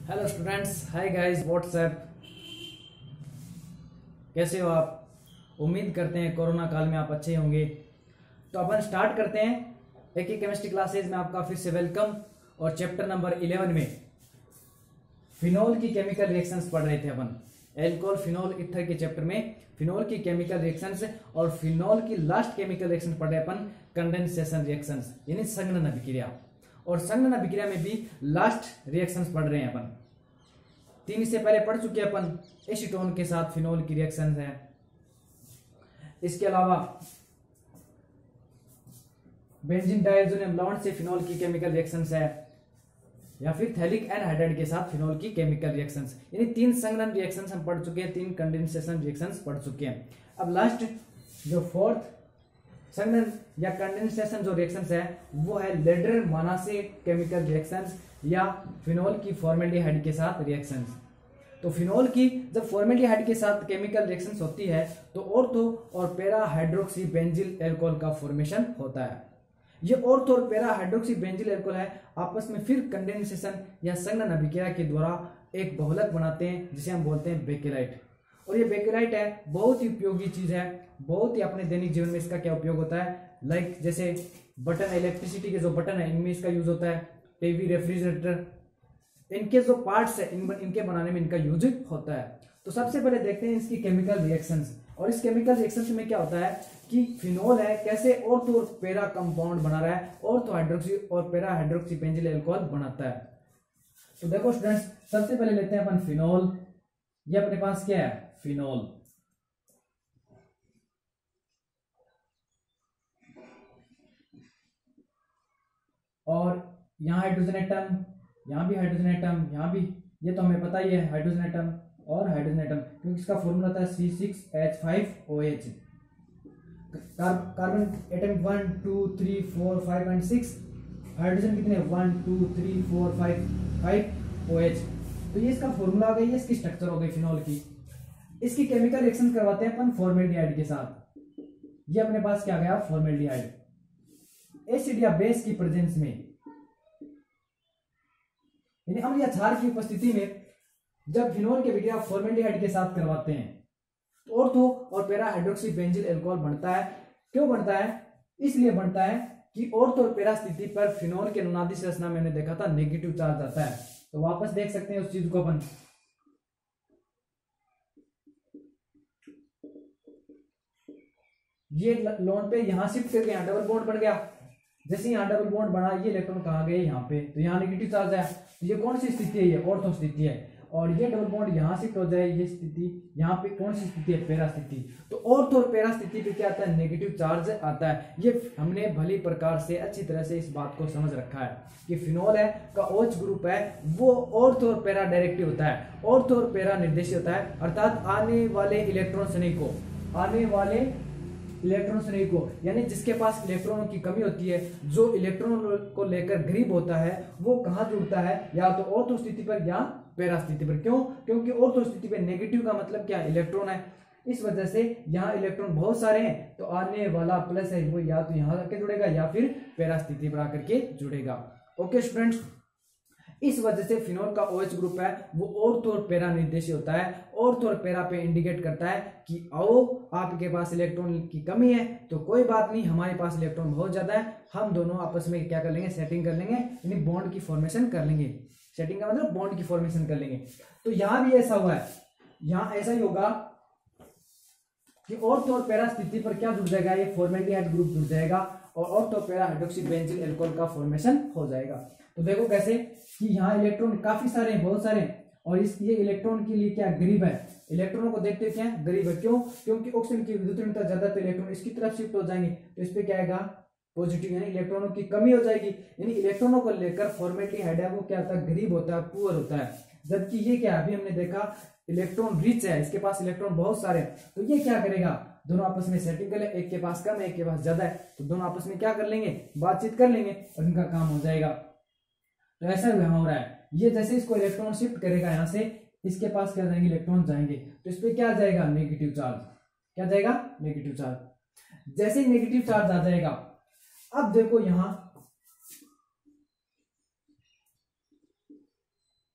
Hello students, hi guys, WhatsApp. कैसे हो आप? उम्मीद करते हैं कोरोना काल में आप अच्छे होंगे। तो अपन स्टार्ट करते हैं। एक ही केमिस्ट्री क्लासेज में आपका फिर से वेलकम। और चैप्टर नंबर 11 में फिनोल की केमिकल रिएक्शंस पढ़ रहे थे अपन। एल्कोहल फिनोल ईथर के चैप्टर में फिनोल की केमिकल रिएक्शंस और फिनोल की लास्ट केमिकल रिएक्शन पढ़ रहे अपन, कंडेंसेशन रिएक्शंस यानी संघनन अभिक्रिया। और संघनन अभिक्रिया में भी लास्ट रिएक्शंस पढ़ रहे हैं अपन। 3 इससे पहले पढ़ चुके हैं अपन। एसीटोन के साथ फिनोल की रिएक्शन है। इसके अलावा बेंजीन डायज़ोनियम लवण से फिनोल की केमिकल रिएक्शंस है, या फिर थैलिक एनहाइड्राइड के साथ फिनोल की केमिकल रिएक्शंस। यानी 3 संघनन रिएक्शंस हम पढ़ चुके हैं, 3 कंडेंसेशन रिएक्शंस पढ़ चुके हैं। अब लास्ट जो फोर्थ संघनन या कंडेंसेशन जो रिएक्शंस है वो है लेडरर मोनासे केमिकल रिएक्शंस या फिनोल की फॉर्मेल्डिहाइड के साथ रिएक्शंस। तो फिनोल की जब फॉर्मेल्डिहाइड के साथ केमिकल रिएक्शंस होती है तो ऑर्थो और पैरा हाइड्रोक्सी बेंजिल एल्कोहल का फॉर्मेशन होता है। ये ऑर्थो और पैरा हाइड्रोक्सी बेंजिल एल्कोहल है, आपस में फिर कंडेंसेशन या संघनन अभिक्रिया के द्वारा एक बहुलक बनाते हैं जिसे हम बोलते हैं बेकेलाइट। और ये बेकेलाइट है बहुत ही उपयोगी चीज है, बहुत ही अपने दैनिक जीवन में इसका क्या उपयोग होता है। लाइक जैसे बटन, इलेक्ट्रिसिटी के जो बटन है इनमें इसका यूज होता है। टीवी, रेफ्रिजरेटर, इनके जो पार्ट्स है इनके बनाने में इनका यूज होता है। तो सबसे पहले देखते हैं इसकी केमिकल रिएक्शंस। और इस केमिकल रिएक्शंस में क्या होता है कि फिनोल है कैसे ऑर्थो और पैरा कंपाउंड बना रहा है, ऑर्थो हाइड्रोक्सी और पैरा हाइड्रोक्सी बेंजिल एल्कोहल बनाता है। तो देखो स्टूडेंट्स, सबसे पहले लेते हैं अपन फिनोल। ये अपने पास क्या है? फिनोल। और यहाँ हाइड्रोजन एटम, यहाँ भी हाइड्रोजन एटम, यहाँ भी, ये तो हमें पता ही है, हाइड्रोजन एटम और हाइड्रोजन एटम, क्योंकि इसका फॉर्मूला था C6H5OH। Carbon atom 1 2 3 4 5 and 6। Hydrogen कितने? 1 2 3 4 5 OH। तो ये इसका फॉर्मूला आ गई, इसकी स्ट्रक्चर हो गई फिनोल की। इसकी केमिकल रिएक्शन करवाते हैं अपन फॉर्मेल्डिहाइड के साथ। ये अपने पास क्या गया? फॉर्मेल्डिहाइड। एसिड या बेस की प्रेजेंस में, यानी अम्ल या क्षार की उपस्थिति में जब फिनोल की अभिक्रिया फॉर्मेल्डिहाइड के साथ करवाते हैं तो ऑर्थो और पैरा हाइड्रोक्सी बेंजिल एल्कोहल बनता है। क्यों बनता है? इसलिए बनता है कि ऑर्थो और पैरा स्थिति पर फिनोल के अनुनादी संरचना में हमने देखा था नेगेटिव चार्ज आता है। तो वापस देख सकते हैं उस चीज को अपन। ये लोन पे यहां शिफ्ट करके यहां डबल बॉन्ड बन गया। जैसे यहाँ डबल बॉन्ड बना, ये इलेक्ट्रॉन कहाँ गए? यहाँ पे। तो यहाँ नेगेटिव चार्ज है। तो ये कौन सी स्थिति है? ये ऑर्थो स्थिति है। और ये डबल बॉन्ड यहाँ शिफ्ट हो जाए, ये स्थिति यहाँ पे कौन सी स्थिति है? पैरा स्थिति। तो ऑर्थो और पैरा स्थिति पे क्या आता है? नेगेटिव चार्ज आता है। ये हमने भली प्रकार से अच्छी तरह से इस बात को समझ रखा है कि फिनोल है का OH ग्रुप है वो ऑर्थो और पैरा डायरेक्टिव होता है, ऑर्थो और पैरा निर्देशित होता है। अर्थात आने वाले इलेक्ट्रॉन श्रेणी को, यानी जिसके पास इलेक्ट्रॉनों की कमी होती है, जो इलेक्ट्रॉन को लेकर ग्रीब होता है, वो कहाँ जुड़ता है? या तो ऑर्थो स्थिति पर या पैरा स्थिति पर। क्यों? क्योंकि ऑर्थो स्थिति पर नेगेटिव का मतलब क्या? इलेक्ट्रॉन है। इस वजह से यहाँ इलेक्ट्रॉन बहुत सारे हैं, तो आने वाला प्लस है वो या तो यहाँ आके जुड़ेगा या फिर पैरा स्थिति पर आकर के जुड़ेगा। ओके स्टूडेंट्स, इस वजह से फिनोल का OH ग्रुप है वो ऑर्थो और पैरा निर्देशित होता है। ऑर्थो और पैरा पे इंडिकेट करता है कि आओ आपके पास इलेक्ट्रॉन की कमी है तो कोई बात नहीं, हमारे पास इलेक्ट्रॉन बहुत ज्यादा है, हम दोनों आपस में क्या कर लेंगे? सेटिंग कर लेंगे, यानी बॉन्ड की फॉर्मेशन कर लेंगे। सेटिंग का मतलब बॉन्ड की फॉर्मेशन कर लेंगे। तो यहां भी ऐसा हुआ है, यहां ऐसा ही होगा कि ऑर्थो और पैरा स्थिति पर क्या जुड़ जाएगा? ये फॉर्मेल्डिहाइड ग्रुप जुड़ जाएगा और ortho para hydroxy benzyl alcohol का फॉर्मेशन हो जाएगा। तो देखो कैसे कि यहाँ इलेक्ट्रॉन काफी सारे हैं, बहुत सारे हैं, और ये इलेक्ट्रॉन के लिए क्या? ग्रीब है। इलेक्ट्रॉनों को देखते क्या? ग्रीब है। क्यों? क्योंकि ऑक्सीजन की विद्युत ऋणता ज्यादा, तो इलेक्ट्रॉन इसकी तरफ शिफ्ट हो जाएंगे, तो इस पे क्या आएगा? पॉजिटिव, यानी इलेक्ट्रॉनों की कमी हो जाएगी। यानी इलेक्ट्रॉनों को लेकर फॉर्मेल्डिहाइड है वो क्या होता है? ग्रीब होता है, पुअर होता है। जबकि ये क्या? अभी हमने देखा इलेक्ट्रॉन रिच है, इसके पास इलेक्ट्रॉन बहुत सारे, तो ये क्या करेगा? दोनों आपस में सेटिंग कर ले, एक के पास कम है एक के पास ज्यादा है, तो दोनों आपस में क्या कर लेंगे? बातचीत कर लेंगे और इनका काम हो जाएगा। तो ऐसा यहाँ हो रहा है। ये जैसे इसको इलेक्ट्रॉन शिफ्ट करेगा यहाँ से, इसके पास क्या जाएंगे? इलेक्ट्रॉन जाएंगे, तो इस पे क्या जाएगा? Negative charge. क्या जाएगा? Negative charge. जैसे ही नेगेटिव चार्ज आ जाएगा, अब देखो यहां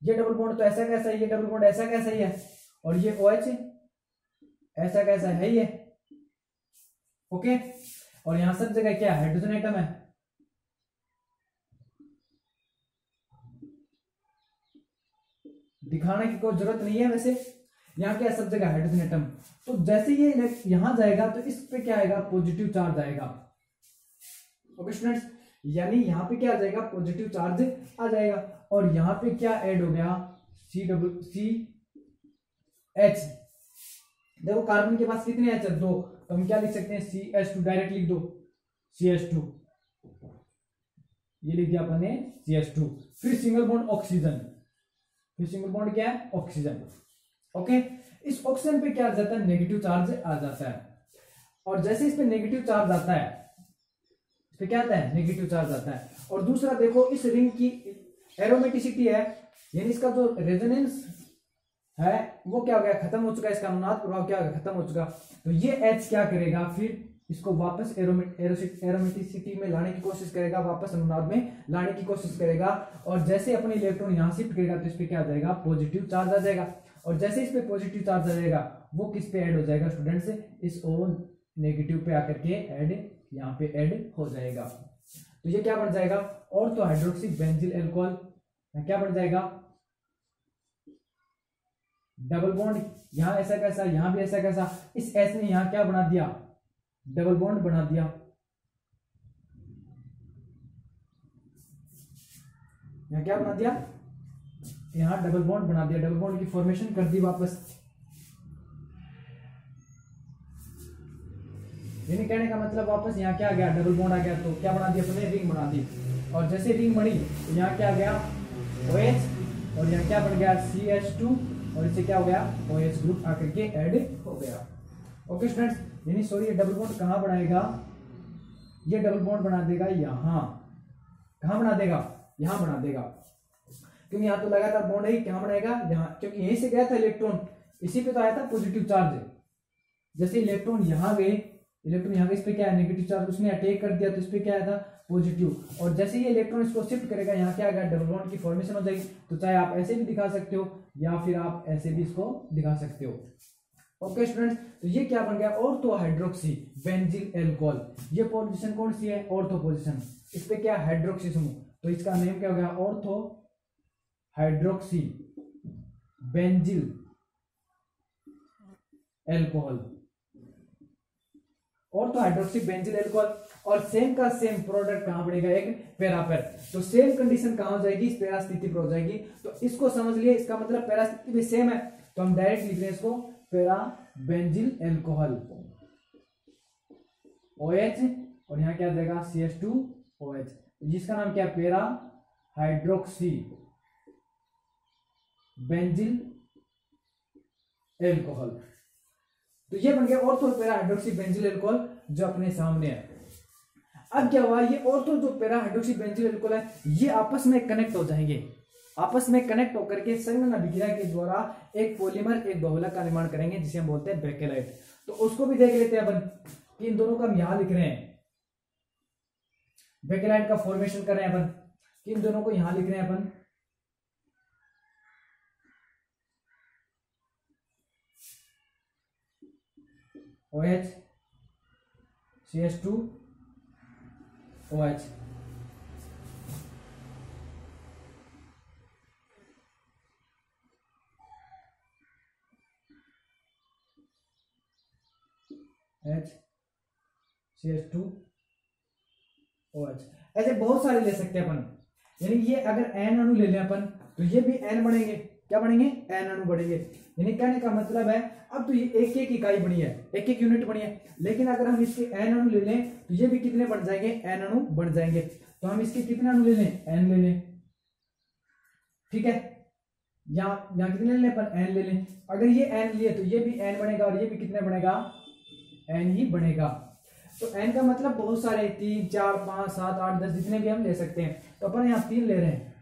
ये डबल बॉन्ड तो ऐसा कैसा है, ये डबल बॉन्ड ऐसा कैसा ही है, और ये OH ऐसा कैसा है ये। ओके, और यहां सब जगह क्या हाइड्रोजन एटम है। दिखाने की कोई जरूरत नहीं है वैसे, यहाँ क्या सब जगह हाइड्रोजन एटम। तो जैसे ये यहां जाएगा तो इस पे क्या आएगा, पॉजिटिव चार्ज आएगा। ओके स्टूडेंट्स, यानी यहाँ पे क्या आ जाएगा, पॉजिटिव चार्ज आ जाएगा। और यहाँ पे क्या ऐड हो गया, CH। देखो कार्बन के पास कितने H है, 2, तो हम क्या लिख सकते हैं, CH2 डायरेक्ट लिख दो, CH2 ये लिख दिया अपन ने CH2। फिर सिंगल बॉन्ड ऑक्सीजन, फिर सिंगल बॉन्ड क्या है, ऑक्सीजन। ओके, इस ऑक्सीजन पे क्या आ जाता है, नेगेटिव चार्ज आ जाता है। और जैसे इस पे नेगेटिव चार्ज आता है, इस पे क्या आता है, नेगेटिव चार्ज आता है। और दूसरा देखो इस रिंग की एरोमेटिसिटी है, यानी इसका जो रेजोनेंस है वो क्या हो गया, खत्म हो चुका है, इसका अनुनाद प्रभाव क्या हो गया, खत्म हो चुका। तो ये H क्या करेगा, फिर इसको वापस एरोमेटिसिटी में लाने की कोशिश करेगा, वापस अनुनाद में लाने की कोशिश करेगा। और जैसे अपने इलेक्ट्रॉन यहां शिफ्ट करेगा तो इस पे क्या आ जाएगा, पॉजिटिव चार्ज आ जाएगा। और जैसे इस पे पॉजिटिव चार्ज आ जाएगा वो किस पे ऐड हो जाएगा स्टूडेंट्स, इस O नेगेटिव पे आकर के ऐड, यहाँ पे ऐड हो जाएगा। तो ये क्या बन जाएगा, ऑर्थो हाइड्रोक्सी बेंजिल एल्कोहल। क्या बन जाएगा, डबल बॉन्ड यहां ऐसा कैसा, यहां भी ऐसा कैसा, इस S ने यहां क्या बना दिया, डबल बॉन्ड बना दिया। यहां क्या बना दिया, यहां डबल बॉन्ड बना दिया, डबल बॉन्ड की फॉर्मेशन कर दी वापस। यानी कहने का मतलब वापस यहाँ क्या आ गया, डबल बॉन्ड आ गया, तो क्या बना दिया अपने, रिंग बना दी। और जैसे रिंग बनी तो यहाँ क्या आ गया, OH, और यहाँ क्या बन गया, CH2, और इससे क्या हो गया, OH ग्रुप आकर के ऐड हो गया। ओके स्टूडेंट्स, यानी सॉरी ये डबल बॉन्ड कहाँ बनाएगा, ये डबल बॉन्ड बना देगा यहाँ, कहाँ बना देगा, यहाँ बना देगा, क्योंकि यहाँ तो लगातार बॉन्ड है, क्या बनाएगा यहाँ, क्योंकि यहीं से गया था इलेक्ट्रॉन, इसी पे तो आया था पॉजिटिव चार्ज। जैसे इलेक्ट्रॉन यहाँ गए, इलेक्ट्रॉन यहाँ गए, इस पे क्या है, नेगेटिव चार्ज, उसने अटैक कर दिया तो इस पे क्या आया था, पॉजिटिव। और जैसे ये इलेक्ट्रॉन इसको शिफ्ट करेगा, यहाँ क्या आ गया, डबल बॉन्ड की फॉर्मेशन हो जाएगी। तो चाहे आप ऐसे भी दिखा सकते हो या फिर आप ऐसे भी इसको दिखा सकते हो। ओके स्टूडेंट्स, तो ये क्या बन गया, ऑर्थो हाइड्रोक्सी बेंजिल एल्कोहल। ये पोजीशन कौन सी है, ऑर्थो पोजीशन। इस पे क्या, हाइड्रोक्सी समूह, तो इसका नेम क्या हो गया, ortho hydroxy benzyl alcohol, ortho hydroxy benzyl alcohol. और सेम का सेम प्रोडक्ट कहां बनेगा, एक पैरा पर। तो सेम कंडीशन कहां हो जाएगी, इस पैरा स्थिति पर हो जाएगी। तो इसको समझ लिए, इसका मतलब पैरा स्थिति भी सेम है, तो हम डायरेक्ट लिख रहे हैं इसको पैरा बेंजिल एल्कोहल, OH, और यहां क्या आ जाएगा, CH2OH, जिसका नाम क्या है, पैरा हाइड्रोक्सी बेंजिल एल्कोहल। तो ये बन गया ortho para hydroxy benzyl alcohol जो अपने सामने है। अब क्या हुआ, ये ऑर्थो जो पैरा हाइड्रोक्सी बेंजिल एल्कोहल है, ये आपस में कनेक्ट हो जाएंगे, आपस में कनेक्ट होकर के संघनन अभिक्रिया के द्वारा एक पॉलीमर, एक बहुलक का निर्माण करेंगे, जिसे हम बोलते हैं बेकेलाइट। तो उसको भी देख लेते हैं अपन, कि इन दोनों का हम यहां लिख रहे हैं, बेकेलाइट का फॉर्मेशन कर रहे हैं अपन, कि इन दोनों को यहां लिख रहे हैं अपन। OH CH2OH, CH2OH, ऐसे बहुत सारे ले सकते हैं अपन। यानी ये अगर N अणु ले लें अपन, तो ये भी N बनेंगे, क्या बनेंगे, N अणु बनेंगे। यानी कहने का मतलब है, अब तो ये एक एक इकाई बनी है, एक एक यूनिट बनी है, लेकिन अगर हम इसके N अणु ले लें तो ये भी कितने बन जाएंगे, N अणु बन जाएंगे। तो हम इसके कितने अणु ले लें, N ले लें, ठीक है, यहाँ कितने ले लें अपन, N ले लें। अगर ये N लिए तो ये भी N बनेगा, और ये भी कितने बनेगा, N ही बनेगा। तो N का मतलब बहुत सारे, 3 4 5 7 8 10 जितने भी हम ले सकते हैं। तो अपन यहाँ 3 ले रहे हैं,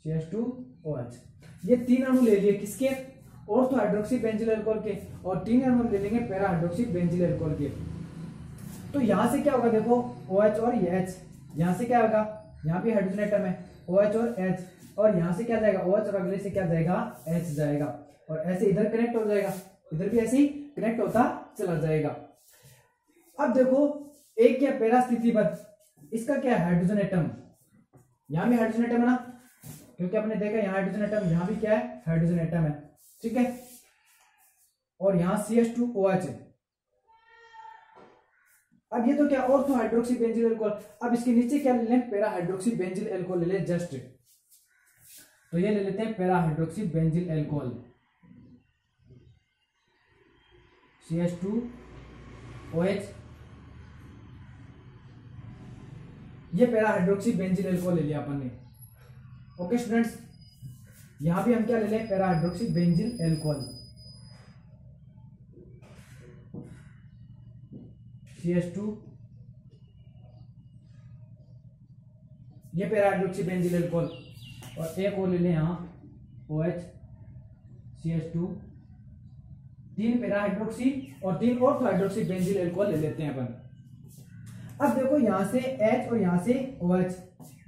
CH2OH, ये 3 अणु ले लिए किसके, ऑर्थो हाइड्रोक्सी बेंजिल एल्कोहल के, और 3 अणु ले लेंगे पैरा हाइड्रोक्सी बेंजिल एल्कोहल के। तो यहां से क्या होगा, देखो OH और ये H, यहाँ से क्या होगा, यहाँ भी हाइड्रोजन एटम है OH और H, और यहाँ से क्या जाएगा OH और अगले से क्या जाएगा H जाएगा, और ऐसे इधर कनेक्ट हो जाएगा, इधर भी ऐसे ही कनेक्ट होता चला जाएगा। अब देखो एक क्या पैरा स्थिति पर इसका क्या है हाइड्रोजन एटम, यहाँ भी हाइड्रोजन एटम है ना, क्योंकि आपने देखा यहाँ हाइड्रोजन एटम, यहाँ भी क्या है हाइड्रोजन एटम है, ठीक है, और यहाँ CH2OH है। अब ये तो क्या ऑर्थो हाइड्रोक्सी बेंजिल एल्कोहल, अब इसके नीचे क्या ले लें पैरा हाइड्रोक्सी बेंजिल एल्कोहल ले लें जस्ट, तो ये ले लेते हैं para hydroxy benzyl alcohol CH2OH, ये पैरा हाइड्रोक्सी बेंजिल एल्कोहल ले लिया अपन ने। ओके स्टूडेंट्स, यहां भी हम क्या ले लें para hydroxy benzyl alcohol CH2, ये पैरा हाइड्रोक्सी बेंजिल एल्कोहल, और एक और ले लें यहाँ OH CH2, 3 पैरा हाइड्रोक्सी और 3 ऑर्थो हाइड्रोक्सी बेंजिल एल्कोहल ले लेते हैं अपन। अब देखो यहां से H और यहां से OH,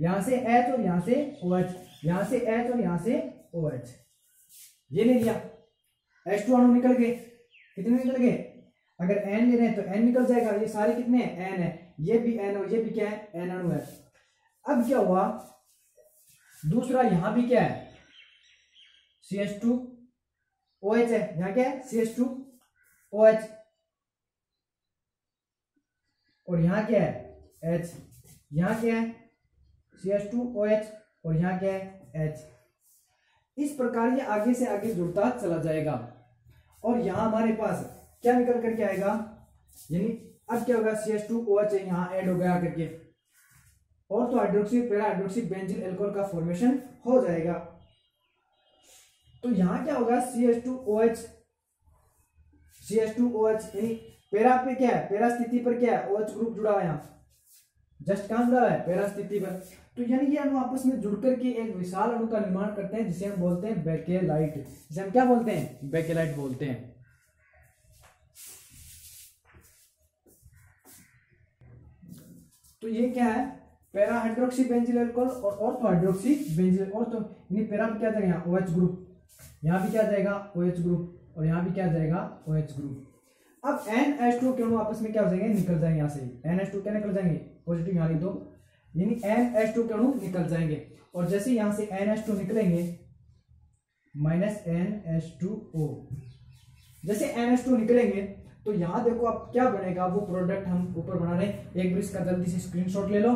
यहां से H और यहां से OH, यहां से H और यहां से OH, ये ले लिया, H2 अणु निकल गए, कितने निकल गए, अगर N ले रहे हैं तो N निकल जाएगा, ये सारे कितने हैं N है, ये भी N और ये भी क्या है N अणु है। अब क्या हुआ, दूसरा यहां भी क्या है CH2OH है, यहां क्या है CH2OH, और यहां क्या है H, यहां क्या है CH2OH और यहां क्या है H। इस प्रकार ये आगे से आगे जुड़ता चला जाएगा, और यहां हमारे पास क्या निकल करके आएगा, यानी अब क्या होगा CH2OH यहां ऐड हो गया करके, और तो hydroxy para hydroxy benzyl alcohol का फॉर्मेशन हो जाएगा। तो यहां क्या होगा CH2OH यानी पैरा पे क्या है, पैरा स्थिति पर क्या है OH ग्रुप जुड़ा हुआ है, यहाँ जस्ट कहां जुड़ा है पैरा स्थिति पर। तो यानी ये अणु आपस में जुड़कर के एक विशाल अणु का निर्माण करते हैं, जिसे हम बोलते हैं बेकेलाइट, जिसे हम क्या बोलते हैं बेकेलाइट बोलते हैं। तो ये क्या है पैरा हाइड्रोक्सी बेंजिल एल्कोहल और ऑर्थो हाइड्रोक्सी बेंजिल, ऑर्थो यानी पैरा पे क्या जाएगा यहाँ OH ग्रुप, यहाँ भी क्या जाएगा OH ग्रुप, और यहाँ भी क्या जाएगा OH ग्रुप। अब NH2 के अणु आपस में क्या हो जाएंगे, निकल जाएंगे यहाँ से, NH2 क्या निकल जाएंगे पॉजिटिव यहाँ लिख दो, यानी NH2 के अणु निकल जाएंगे, और जैसे यहाँ से NH2 निकलेंगे -NH2O, जैसे NH2 निकलेंगे तो यहाँ देखो अब क्या बनेगा, वो प्रोडक्ट हम ऊपर बना रहे हैं, एक बार इसका जल्दी से स्क्रीनशॉट ले लो,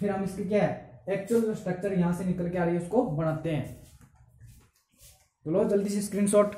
फिर हम इसके क्या है एक्चुअल जो स्ट्रक्चर यहाँ से निकल के आ रही है उसको बनाते हैं। तो लो जल्दी से स्क्रीनशॉट।